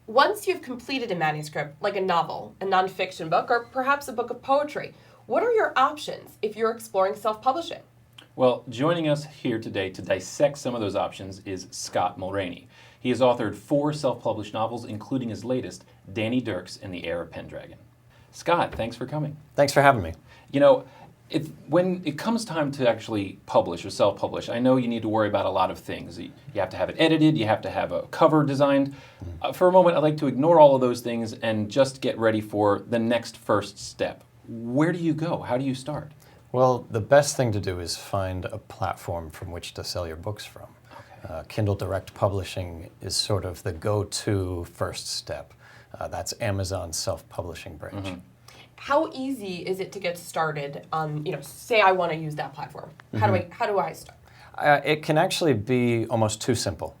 Once you've completed a manuscript, like a novel, a nonfiction book, or perhaps a book of poetry, what are your options if you're exploring self-publishing? Well, joining us here today to dissect some of those options is Scott Mulraney. He has authored 4 self-published novels, including his latest, Danny Dirks and the Heir of Pendragon. Scott, thanks for coming. Thanks for having me. You know, when it comes time to actually publish or self-publish, I know you need to worry about a lot of things. You have to have it edited, you have to have a cover designed. For a moment, I'd like to ignore all of those things and just get ready for the next first step. Where do you go? How do you start? Well, the best thing to do is find a platform from which to sell your books from. Okay. Kindle Direct Publishing is sort of the go-to first step. That's Amazon's self-publishing branch. Mm-hmm. How easy is it to get started on, say I want to use that platform? How do I start? It can actually be almost too simple.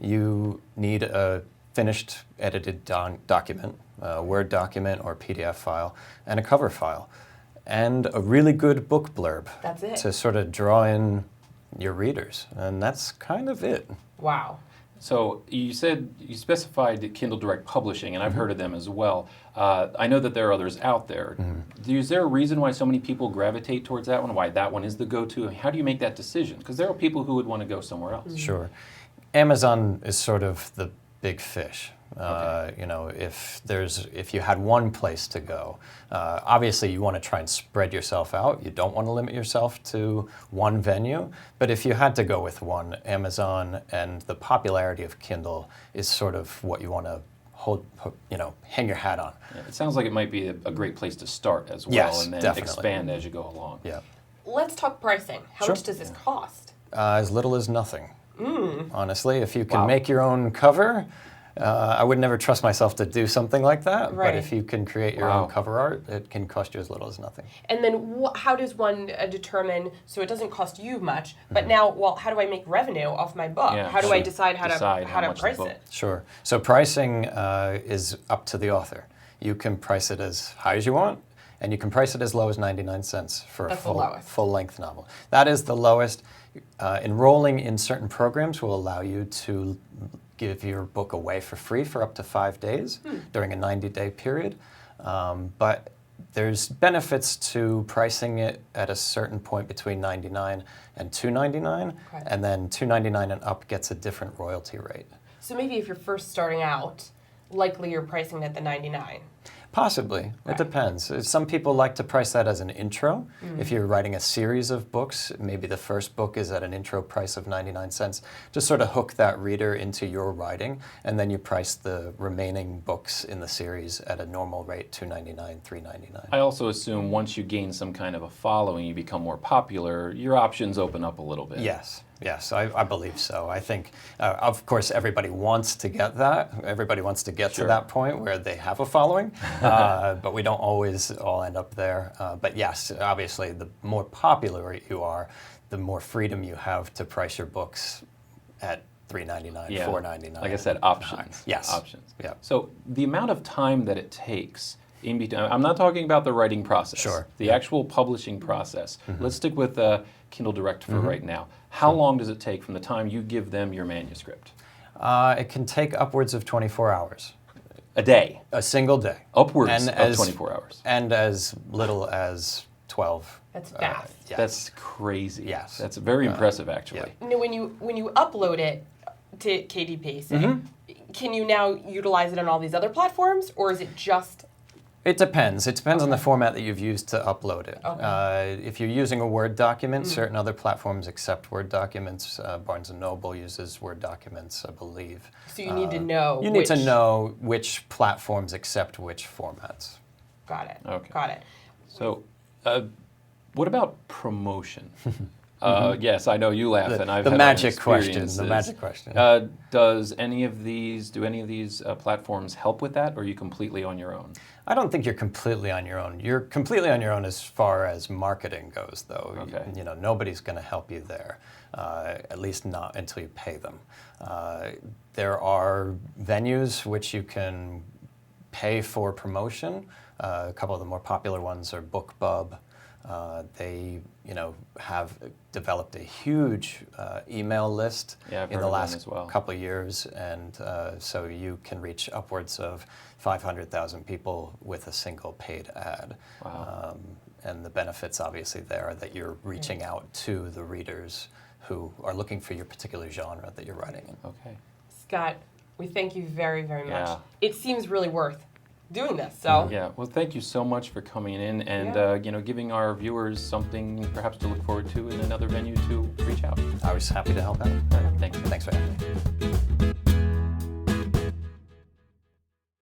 You need a finished edited document, a Word document or PDF file, and a cover file, and a really good book blurb. That's it. To sort of draw in your readers, and that's kind of it. Wow. So you specified Kindle Direct Publishing, and I've heard of them as well. I know that there are others out there. Is there a reason why so many people gravitate towards that one, why that one is the go-to? How do you make that decision? Because there are people who would want to go somewhere else. Sure. Amazon is sort of the big fish. Okay. If you had one place to go, obviously you want to try and spread yourself out. You don't want to limit yourself to one venue. But if you had to go with one, Amazon and the popularity of Kindle is sort of what you want to hang your hat on. Yeah, it sounds like it might be a great place to start as well, yes, and then definitely. Expand as you go along. Yeah. Let's talk pricing. How Sure. much does this cost? As little as nothing. Honestly, if you can make your own cover, I would never trust myself to do something like that. Right. But if you can create your own cover art, it can cost you as little as nothing. And then how does one determine, so it doesn't cost you much, but now, how do I make revenue off my book? Yeah, how do I decide how to much price the book. it? Sure. So pricing is up to the author. You can price it as high as you want, and you can price it as low as 99 cents for That's a full-length novel. That is the lowest. Enrolling in certain programs will allow you to give your book away for free for up to 5 days during a 90-day period. But there's benefits to pricing it at a certain point between $99 and $2.99, and then $2.99 and up gets a different royalty rate. So maybe if you're first starting out, likely you're pricing at the $99. Possibly. It depends. Some people like to price that as an intro. If you're writing a series of books, maybe the first book is at an intro price of 99 cents. Just sort of hook that reader into your writing, and then you price the remaining books in the series at a normal rate, $2.99, $3.99. I also assume once you gain some kind of a following, you become more popular, your options open up a little bit. Yes, I believe so. I think, of course, everybody wants to get that. Everybody wants to get to that point where they have a following, but we don't always all end up there. But yes, obviously, the more popular you are, the more freedom you have to price your books at $3.99, $4.99. Like I said, options. Yes. Options. Yeah. So the amount of time that it takes in between, I'm not talking about the writing process. Sure. The actual publishing process. Let's stick with Kindle Direct for right now. How long does it take from the time you give them your manuscript? It can take upwards of 24 hours. A day? A single day. Upwards of 24 hours. And as little as 12. That's fast. Yes. That's crazy. Yes. That's very impressive, actually. Now, when you upload it to KDP, can you now utilize it on all these other platforms, or is it just... It depends. It depends on the format that you've used to upload it. If you're using a Word document, certain other platforms accept Word documents. Barnes & Noble uses Word documents, I believe. So you need to know You need to know which platforms accept which formats. Got it. Okay. Got it. So, what about promotion? Yes, I know you laugh, and I've the had magic question. experiences. The magic question. Do any of these platforms help with that, or are you completely on your own? I don't think you're completely on your own. You're completely on your own as far as marketing goes, though. Okay. Nobody's going to help you there, at least not until you pay them. There are venues which you can pay for promotion. A couple of the more popular ones are BookBub, They, have developed a huge email list Yeah, I've in heard the of them last as well. couple of years, and so you can reach upwards of 500,000 people with a single paid ad. Wow. And the benefits, obviously, there are that you're reaching out to the readers who are looking for your particular genre that you're writing in. Okay. Scott, we thank you very, very much. Yeah. It seems really worth doing this. So Yeah, well, thank you so much for coming in and giving our viewers something perhaps to look forward to in another venue to reach out. I was happy to help out. All right, thanks. Thanks for having me.